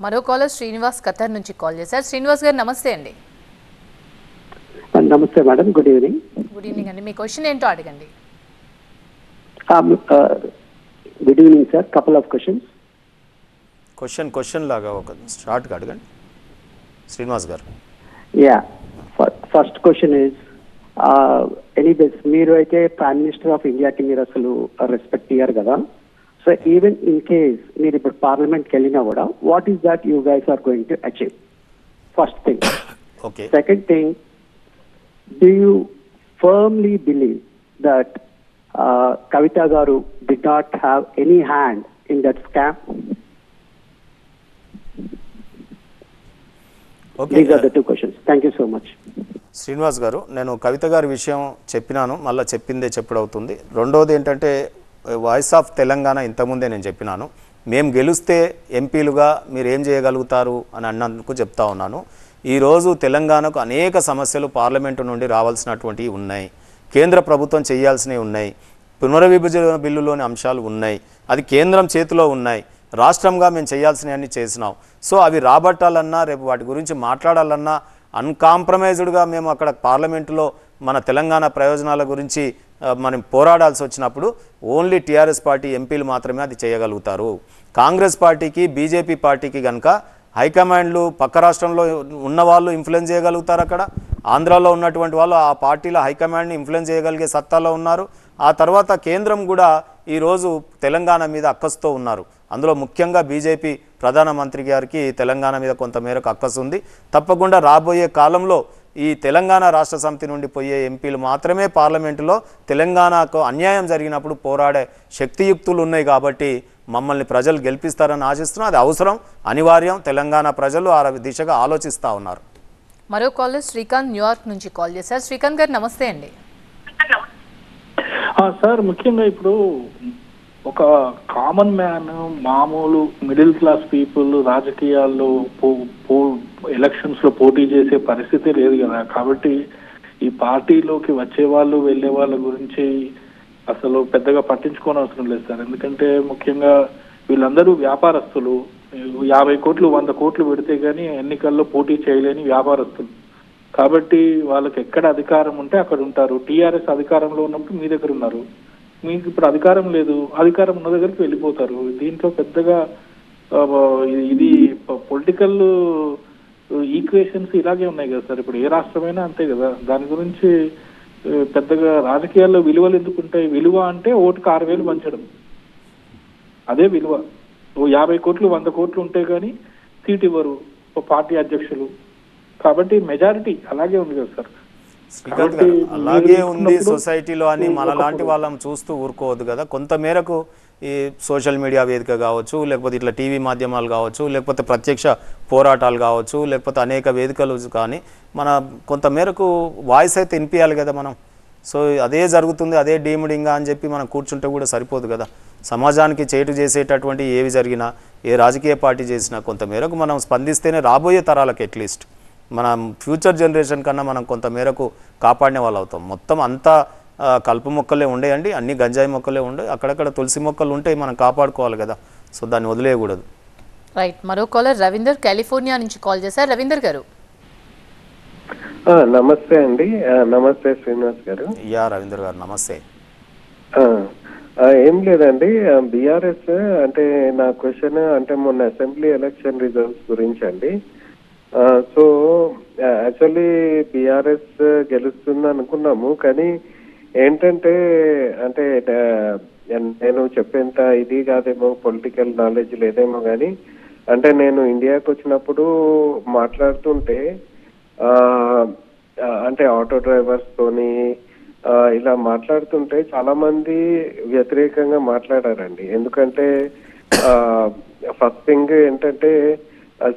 మరో కాలర్ శ్రీనివాస్ ఖతర్ నుంచి కాల్ చేశారు. శ్రీనివాస్ గారు నమస్తే అండి. నమస్తే madam, good evening. Good evening అండి. మీ క్వశ్చన్ ఏంటో అడగండి. Good evening sir. Couple of questions. Question లాగా ఒక షార్ట్గా అడగండి శ్రీనివాస్ గారు. Yeah, first question is anyways మీరు అయితే ప్రైమ్ మినిస్టర్ ఆఫ్ ఇండియాకి మీరు అసలు రెస్పెక్ట్ ఇయ్యారు కదా. సో ఈవెన్ ఇన్ కేస్ మీరు ఇప్పుడు పార్లమెంట్కి వెళ్ళినా కూడా what is that you guys are going to achieve? First thing. Okay. Second thing, do you firmly believe that Kavita Garu did not have any hand in that scam? Okay. These are the two questions. Thank you so much. Srinivas గారు, నేను కవిత గారి విషయం చెప్పినాను, మళ్ళీ చెప్పిందే చెప్పుడవుతుంది. రెండోది ఏంటంటే voice of Telangana ఇంతకుముందే నేను చెప్పినాను, మేము గెలిస్తే ఎంపీలుగా మీరు ఏం చేయగలుగుతారు అని అన్నందుకు చెప్తా ఉన్నాను. ఈరోజు తెలంగాణకు అనేక సమస్యలు పార్లమెంటు నుండి రావాల్సినటువంటివి ఉన్నాయి, కేంద్ర ప్రభుత్వం చేయాల్సినవి ఉన్నాయి, పునర్విభజన బిల్లులోని అంశాలు ఉన్నాయి, అది కేంద్రం చేతిలో ఉన్నాయి, రాష్ట్రంగా మేము చేయాల్సినవన్నీ చేసినాం. సో అవి రాబట్టాలన్నా రేపు వాటి గురించి మాట్లాడాలన్నా అన్కాంప్రమైజ్డ్గా మేము అక్కడ పార్లమెంటులో మన తెలంగాణ ప్రయోజనాల గురించి మనం పోరాడాల్సి వచ్చినప్పుడు ఓన్లీ టీఆర్ఎస్ పార్టీ ఎంపీలు మాత్రమే అది చేయగలుగుతారు. కాంగ్రెస్ పార్టీకి బీజేపీ పార్టీకి కనుక హైకమాండ్లు పక్క రాష్ట్రంలో ఉన్నవాళ్ళు ఇన్ఫ్లుయెన్స్ చేయగలుగుతారు. అక్కడ ఆంధ్రాలో ఉన్నటువంటి వాళ్ళు ఆ పార్టీల హైకమాండ్ని ఇన్ఫ్లుయెన్స్ చేయగలిగే సత్తాలో ఉన్నారు. ఆ తర్వాత కేంద్రం కూడా ఈరోజు తెలంగాణ మీద అక్కసుతో ఉన్నారు. అందులో ముఖ్యంగా బీజేపీ ప్రధానమంత్రి గారికి తెలంగాణ మీద కొంతమేరకు అక్కసు ఉంది. తప్పకుండా రాబోయే కాలంలో ఈ తెలంగాణ రాష్ట్ర సమితి నుండి పోయే ఎంపీలు మాత్రమే పార్లమెంటులో తెలంగాణకు అన్యాయం జరిగినప్పుడు పోరాడే శక్తియుక్తులు ఉన్నాయి. కాబట్టి మమ్మల్ని ప్రజలు గెలిపిస్తారని ఆశిస్తున్నాం. అది అవసరం, అనివార్యం. తెలంగాణ ప్రజలు ఆ దిశగా ఆలోచిస్తూ ఉన్నారు. మరో కాలర్ శ్రీకాంత్ న్యూయార్క్ నుంచి కాల్ చేశారు. శ్రీకాంత్ గారు నమస్తే అండి. సార్, ముఖ్యంగా ఇప్పుడు ఒక కామన్ మ్యాన్, మామూలు మిడిల్ క్లాస్ పీపుల్ రాజకీయాల్లో ఎలక్షన్స్ లో పోటీ చేసే పరిస్థితి లేదు కదా. కాబట్టి ఈ పార్టీలోకి వచ్చే వాళ్ళు వెళ్ళే వాళ్ళ గురించి అసలు పెద్దగా పట్టించుకోనవసరం లేదు సార్. ఎందుకంటే ముఖ్యంగా వీళ్ళందరూ వ్యాపారస్తులు. 50 కోట్లు 100 కోట్లు పెడితే గానీ ఎన్నికల్లో పోటీ చేయలేని వ్యాపారస్తులు. కాబట్టి వాళ్ళకి ఎక్కడ అధికారం ఉంటే అక్కడ ఉంటారు. టీఆర్ఎస్ అధికారంలో ఉన్నప్పుడు మీ దగ్గర ఉన్నారు, మీకు ఇప్పుడు అధికారం లేదు, అధికారం ఉన్న దగ్గరికి వెళ్ళిపోతారు. దీంట్లో పెద్దగా ఇది పొలిటికల్ ఈక్వేషన్స్ ఇలాగే ఉన్నాయి కదా సార్. ఇప్పుడు ఏ రాష్ట్రమైనా అంతే కదా. దాని గురించి పెద్దగా రాజకీయాల్లో విలువలు ఎందుకు ఉంటాయి? విలువ అంటే ఓటుకు 6,000 పంచడం, అదే విలువ. 50 కోట్లు 100 కోట్లు ఉంటే గానీ సీట్ ఇవ్వరు పార్టీ అధ్యక్షులు. కాబట్టి మెజారిటీ అలాగే ఉంది కదా సార్. శ్రీకాంత్ గారు, అలాగే ఉంది సొసైటీలో అని మనలాంటి వాళ్ళం చూస్తూ ఊరుకోవద్దు కదా. కొంత మేరకు ఈ సోషల్ మీడియా వేదిక కావచ్చు, లేకపోతే ఇట్లా టీవీ మాధ్యమాలు కావచ్చు, లేకపోతే ప్రత్యక్ష పోరాటాలు కావచ్చు, లేకపోతే అనేక వేదికలు కానీ మన కొంత మేరకు వాయిస్ అయితే వినిపించాలి కదా మనం. సో అదే జరుగుతుంది, అదే డీమ్డింగా అని చెప్పి మనం కూర్చుంటే కూడా సరిపోదు కదా. సమాజానికి చేటు చేసేటటువంటి ఏవి జరిగినా, ఏ రాజకీయ పార్టీ చేసినా కొంత మేరకు మనం స్పందిస్తేనే రాబోయే తరాలకు అట్లీస్ట్ మన ఫ్యూచర్ జనరేషన్ కన్నా మనం కొంత మేరకు కాపాడిన వాళ్ళు అవుతాం. మొత్తం అంతా కలుపు మొక్కలే ఉండేయండి, అన్ని గంజాయి మొక్కలే ఉండే, అక్కడక్కడ తులసి మొక్కలు ఉంటే మనం కాపాడుకోవాలి కదా. సో దాన్ని వదిలేయకూడదు. రైట్. మరో కాలర్ రవీందర్ కాలిఫోర్నియా నుంచి కాల్ చేశారు. రవీందర్ గారు నమస్తే అండి. నమస్తే శ్రీనివాస్ గారు. యా రవీందర్ గారు నమస్తే. ఏం లేదండి, బీఆర్ఎస్ అంటే నా క్వశ్చన్ అంటే మొన్న అసెంబ్లీ ఎలక్షన్ రిజల్ట్స్ గురించి అండి. సో యాక్చువల్లీ బీఆర్ఎస్ గెలుస్తుంది అనుకున్నాము, కానీ ఏంటంటే అంటే నేను చెప్పేంత ఇది కాదేమో, పొలిటికల్ నాలెడ్జ్ లేదేమో, కానీ అంటే నేను ఇండియాకి వచ్చినప్పుడు మాట్లాడుతుంటే అంటే ఆటో డ్రైవర్స్ తోని ఇలా మాట్లాడుతుంటే చాలా మంది వ్యతిరేకంగా మాట్లాడారండి. ఎందుకంటే ఫస్ట్ థింగ్ ఏంటంటే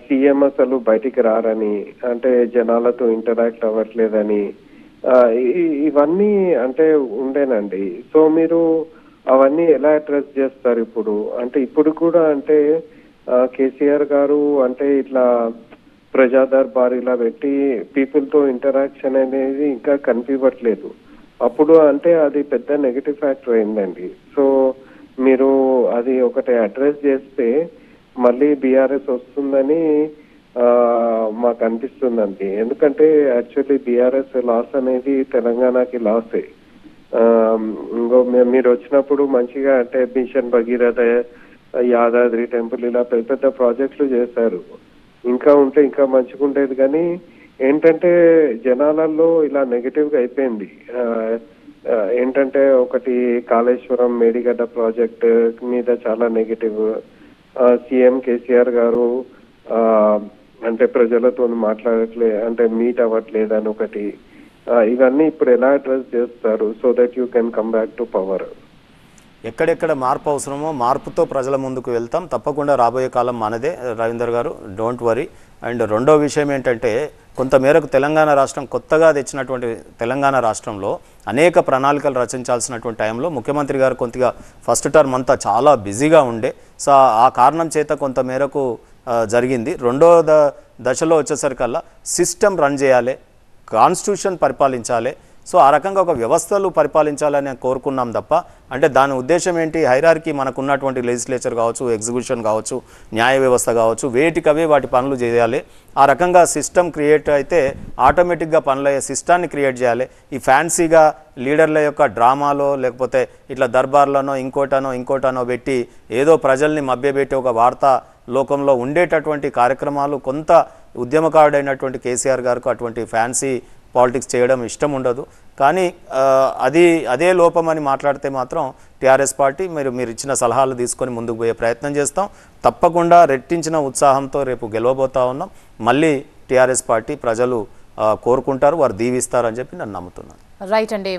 సీఎం అసలు బయటికి రారని, అంటే జనాలతో ఇంటరాక్ట్ అవ్వట్లేదని, ఇవన్నీ అంటే ఉండేనండి. సో మీరు అవన్నీ ఎలా అడ్రస్ చేస్తారు ఇప్పుడు? అంటే ఇప్పుడు కూడా అంటే కేసీఆర్ గారు అంటే ఇట్లా ప్రజా దర్బార్ ఇలా పెట్టి పీపుల్ తో ఇంటరాక్షన్ అనేది ఇంకా కనిపించట్లేదు. అప్పుడు అంటే అది పెద్ద నెగటివ్ ఫ్యాక్టర్ అయిందండి. సో మీరు అది ఒకటి అడ్రస్ చేస్తే మళ్ళీ బీఆర్ఎస్ వస్తుందని మాకు అనిపిస్తుందండి. ఎందుకంటే యాక్చువల్లీ బీఆర్ఎస్ లాస్ అనేది తెలంగాణకి లాసే. ఇంకో మీరు వచ్చినప్పుడు మంచిగా అంటే మిషన్ భగీరథ, యాదాద్రి టెంపుల్ ఇలా పెద్ద పెద్ద ప్రాజెక్టులు చేశారు. ఇంకా ఉంటే ఇంకా మంచిగా ఉండేది. కానీ ఏంటంటే జనాలలో ఇలా నెగటివ్ గా అయిపోయింది. ఏంటంటే ఒకటి కాళేశ్వరం మేడిగడ్డ ప్రాజెక్ట్ మీద చాలా నెగటివ్. సీఎం కేసీఆర్ గారు అంటే ప్రజలతో అంటే మీట్ అవ్వట్లేదు అని ఒకటి. ఇవన్నీ ఇప్పుడు ఎలా అడ్రస్ చేస్తారు so that you can come back to power? ఎక్కడెక్కడ మార్పు అవసరమో మార్పుతో ప్రజల ముందుకు వెళ్తాం. తప్పకుండా రాబోయే కాలం మనదే రవీందర్ గారు, డోంట్ వరీ. అండ్ రెండో విషయం ఏంటంటే కొంతమేరకు తెలంగాణ రాష్ట్రం కొత్తగా తెచ్చినటువంటి తెలంగాణ రాష్ట్రంలో అనేక ప్రణాళికలు రచించాల్సినటువంటి టైంలో ముఖ్యమంత్రి గారు కొద్దిగా ఫస్ట్ టర్మ్ అంతా చాలా బిజీగా ఉండే. సో ఆ కారణం చేత కొంతమేరకు జరిగింది. రెండో దశలో వచ్చేసరికల్లా సిస్టమ్ రన్ చేయాలి, కాన్స్టిట్యూషన్ పరిపాలించాలి. సో ఆ రకంగా ఒక వ్యవస్థలు పరిపాలించాలని కోరుకున్నాం తప్ప అంటే దాని ఉద్దేశం ఏంటి, హైరార్కీ మనకున్నటువంటి లెజిస్లేచర్ కావచ్చు, ఎగ్జిక్యూషన్ కావచ్చు, న్యాయ వ్యవస్థ కావచ్చు, వేటికవే వాటి పనులు చేయాలి. ఆ రకంగా సిస్టమ్ క్రియేట్ అయితే ఆటోమేటిక్గా పనులయ్యే సిస్టాన్ని క్రియేట్ చేయాలి. ఈ ఫ్యాన్సీగా లీడర్ల యొక్క డ్రామాలో లేకపోతే ఇట్లా దర్బార్లనో ఇంకోటనో పెట్టి ఏదో ప్రజల్ని మభ్యపెట్టి ఒక వార్తా లోకంలో ఉండేటటువంటి కార్యక్రమాలు కొంత ఉద్యమకారుడైనటువంటి కేసీఆర్ గారికి అటువంటి ఫ్యాన్సీ పాలిటిక్స్ చేయడం ఇష్టం ఉండదు. కానీ అదే లోపమని మాట్లాడితే మాత్రం టీఆర్ఎస్ పార్టీ మీరు ఇచ్చిన సలహాలు తీసుకొని ముందుకు పోయే ప్రయత్నం చేస్తాం. తప్పకుండా రెట్టించిన ఉత్సాహంతో రేపు గెలవబోతా ఉన్నాం. మళ్ళీ టీఆర్ఎస్ పార్టీ ప్రజలు కోరుకుంటారు, వారు దీవిస్తారని చెప్పి నేను నమ్ముతున్నాను. రైట్ అండి.